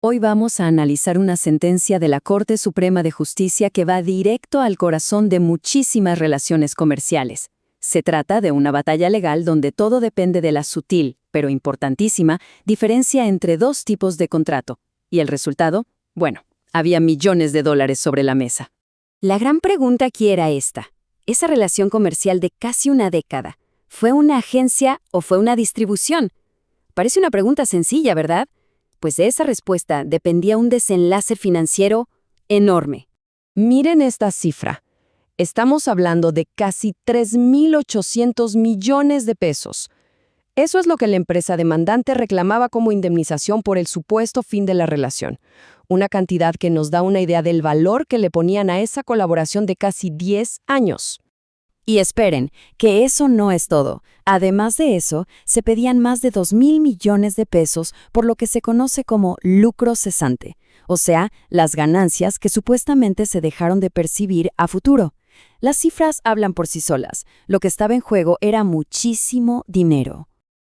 Hoy vamos a analizar una sentencia de la Corte Suprema de Justicia que va directo al corazón de muchísimas relaciones comerciales. Se trata de una batalla legal donde todo depende de la sutil, pero importantísima, diferencia entre dos tipos de contrato. ¿Y el resultado? Bueno, había millones de dólares sobre la mesa. La gran pregunta aquí era esta. Esa relación comercial de casi una década, ¿fue una agencia o fue una distribución? Parece una pregunta sencilla, ¿verdad? Pues de esa respuesta dependía un desenlace financiero enorme. Miren esta cifra. Estamos hablando de casi 3.800 millones de pesos. Eso es lo que la empresa demandante reclamaba como indemnización por el supuesto fin de la relación. Una cantidad que nos da una idea del valor que le ponían a esa colaboración de casi 10 años. Y esperen, que eso no es todo. Además de eso, se pedían más de 2.000 millones de pesos por lo que se conoce como lucro cesante, o sea, las ganancias que supuestamente se dejaron de percibir a futuro. Las cifras hablan por sí solas. Lo que estaba en juego era muchísimo dinero.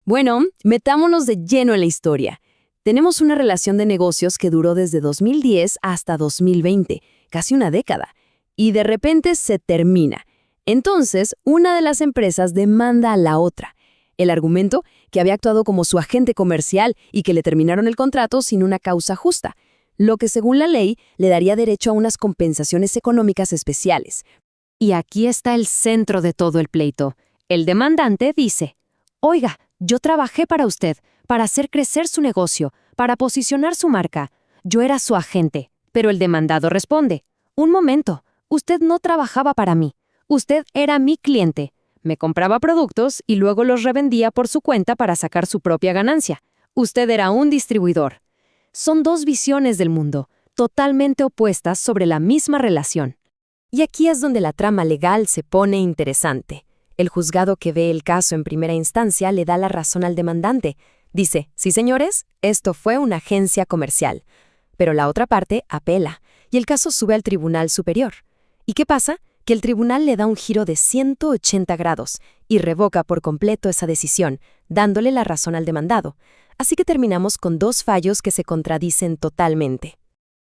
Bueno, metámonos de lleno en la historia. Tenemos una relación de negocios que duró desde 2010 hasta 2020, casi una década, y de repente se termina. Entonces, una de las empresas demanda a la otra. El argumento, que había actuado como su agente comercial y que le terminaron el contrato sin una causa justa, lo que según la ley le daría derecho a unas compensaciones económicas especiales. Y aquí está el centro de todo el pleito. El demandante dice: «Oiga, yo trabajé para usted, para hacer crecer su negocio, para posicionar su marca. Yo era su agente». Pero el demandado responde: «Un momento, usted no trabajaba para mí. Usted era mi cliente. Me compraba productos y luego los revendía por su cuenta para sacar su propia ganancia. Usted era un distribuidor». Son dos visiones del mundo, totalmente opuestas sobre la misma relación. Y aquí es donde la trama legal se pone interesante. El juzgado que ve el caso en primera instancia le da la razón al demandante. Dice: «Sí, señores, esto fue una agencia comercial». Pero la otra parte apela, y el caso sube al Tribunal Superior. ¿Y qué pasa? Que el tribunal le da un giro de 180 grados y revoca por completo esa decisión, dándole la razón al demandado. Así que terminamos con dos fallos que se contradicen totalmente.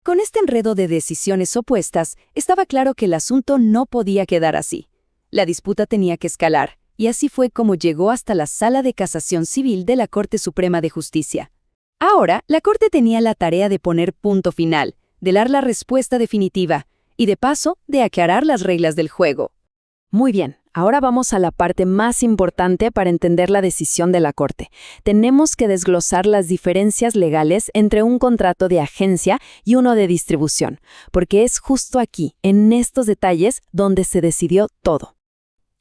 Con este enredo de decisiones opuestas, estaba claro que el asunto no podía quedar así. La disputa tenía que escalar, y así fue como llegó hasta la Sala de Casación Civil de la Corte Suprema de Justicia. Ahora, la Corte tenía la tarea de poner punto final, de dar la respuesta definitiva, y de paso, de aclarar las reglas del juego. Muy bien, ahora vamos a la parte más importante para entender la decisión de la Corte. Tenemos que desglosar las diferencias legales entre un contrato de agencia y uno de distribución, porque es justo aquí, en estos detalles, donde se decidió todo.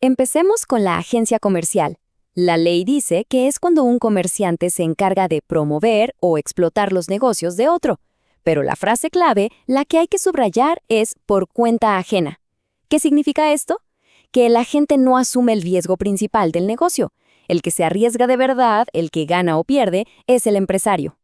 Empecemos con la agencia comercial. La ley dice que es cuando un comerciante se encarga de promover o explotar los negocios de otro. Pero la frase clave, la que hay que subrayar, es por cuenta ajena. ¿Qué significa esto? Que el agente no asume el riesgo principal del negocio. El que se arriesga de verdad, el que gana o pierde, es el empresario.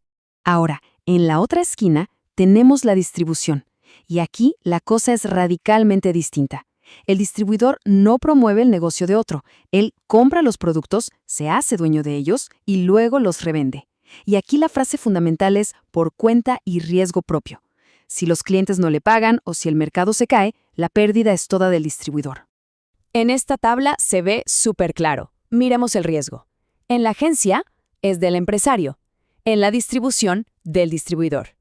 Ahora, en la otra esquina, tenemos la distribución. Y aquí la cosa es radicalmente distinta. El distribuidor no promueve el negocio de otro. Él compra los productos, se hace dueño de ellos y luego los revende. Y aquí la frase fundamental es por cuenta y riesgo propio. Si los clientes no le pagan o si el mercado se cae, la pérdida es toda del distribuidor. En esta tabla se ve súper claro. Miremos el riesgo. En la agencia es del empresario. En la distribución, del distribuidor.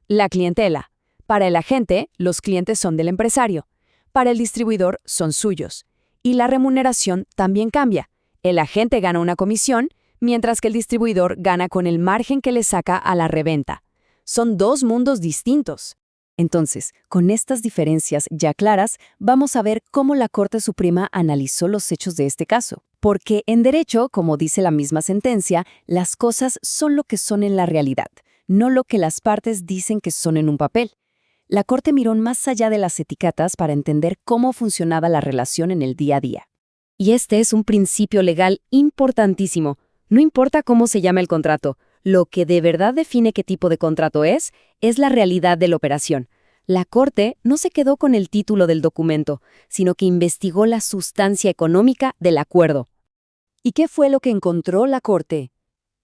La clientela. Para el agente, los clientes son del empresario. Para el distribuidor, son suyos. Y la remuneración también cambia. El agente gana una comisión, mientras que el distribuidor gana con el margen que le saca a la reventa. Son dos mundos distintos. Entonces, con estas diferencias ya claras, vamos a ver cómo la Corte Suprema analizó los hechos de este caso. Porque en derecho, como dice la misma sentencia, las cosas son lo que son en la realidad, no lo que las partes dicen que son en un papel. La Corte miró más allá de las etiquetas para entender cómo funcionaba la relación en el día a día. Y este es un principio legal importantísimo. No importa cómo se llama el contrato, lo que de verdad define qué tipo de contrato es la realidad de la operación. La Corte no se quedó con el título del documento, sino que investigó la sustancia económica del acuerdo. ¿Y qué fue lo que encontró la Corte?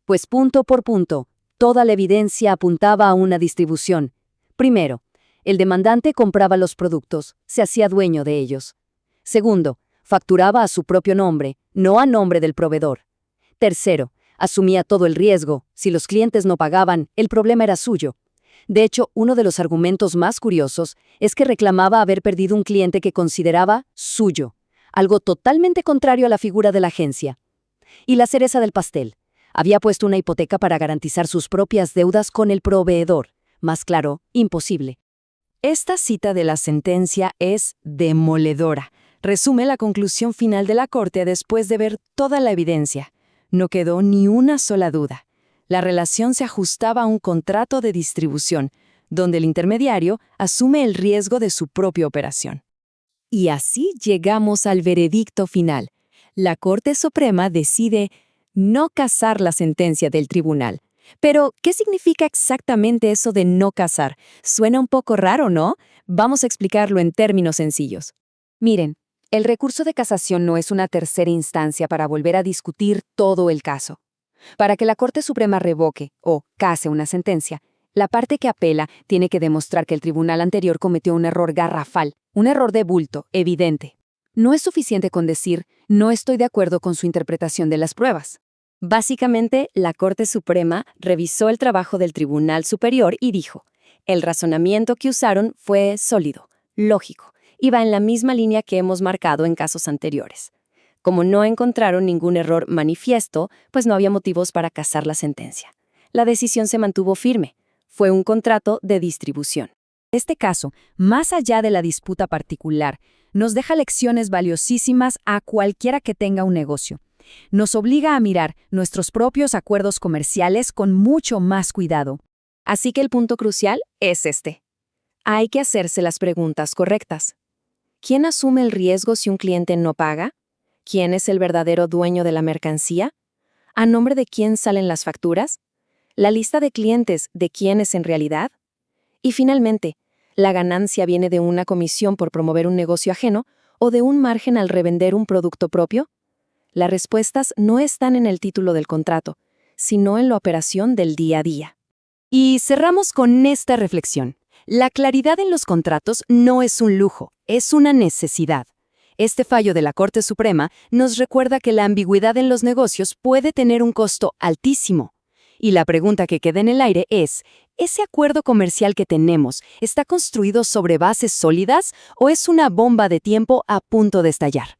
Pues punto por punto, Toda la evidencia apuntaba a una distribución. Primero, el demandante compraba los productos, se hacía dueño de ellos. Segundo, facturaba a su propio nombre, no a nombre del proveedor. Tercero, asumía todo el riesgo. Si los clientes no pagaban, el problema era suyo. De hecho, uno de los argumentos más curiosos es que reclamaba haber perdido un cliente que consideraba suyo, algo totalmente contrario a la figura de la agencia. Y la cereza del pastel. Había puesto una hipoteca para garantizar sus propias deudas con el proveedor. Más claro, imposible. Esta cita de la sentencia es demoledora. Resume la conclusión final de la Corte después de ver toda la evidencia. No quedó ni una sola duda. La relación se ajustaba a un contrato de distribución, donde el intermediario asume el riesgo de su propia operación. Y así llegamos al veredicto final. La Corte Suprema decide no casar la sentencia del tribunal. Pero, ¿qué significa exactamente eso de no casar? Suena un poco raro, ¿no? Vamos a explicarlo en términos sencillos. Miren, el recurso de casación no es una tercera instancia para volver a discutir todo el caso. Para que la Corte Suprema revoque o case una sentencia, la parte que apela tiene que demostrar que el tribunal anterior cometió un error garrafal, un error de bulto, evidente. No es suficiente con decir, no estoy de acuerdo con su interpretación de las pruebas. Básicamente, la Corte Suprema revisó el trabajo del Tribunal Superior y dijo, el razonamiento que usaron fue sólido, lógico, y va en la misma línea que hemos marcado en casos anteriores. Como no encontraron ningún error manifiesto, pues no había motivos para casar la sentencia. La decisión se mantuvo firme. Fue un contrato de distribución. Este caso, más allá de la disputa particular, nos deja lecciones valiosísimas a cualquiera que tenga un negocio. Nos obliga a mirar nuestros propios acuerdos comerciales con mucho más cuidado. Así que el punto crucial es este. Hay que hacerse las preguntas correctas. ¿Quién asume el riesgo si un cliente no paga? ¿Quién es el verdadero dueño de la mercancía? ¿A nombre de quién salen las facturas? ¿La lista de clientes de quién es en realidad? Y finalmente, ¿la ganancia viene de una comisión por promover un negocio ajeno o de un margen al revender un producto propio? Las respuestas no están en el título del contrato, sino en la operación del día a día. Y cerramos con esta reflexión. La claridad en los contratos no es un lujo, es una necesidad. Este fallo de la Corte Suprema nos recuerda que la ambigüedad en los negocios puede tener un costo altísimo. Y la pregunta que queda en el aire es, ¿ese acuerdo comercial que tenemos está construido sobre bases sólidas o es una bomba de tiempo a punto de estallar?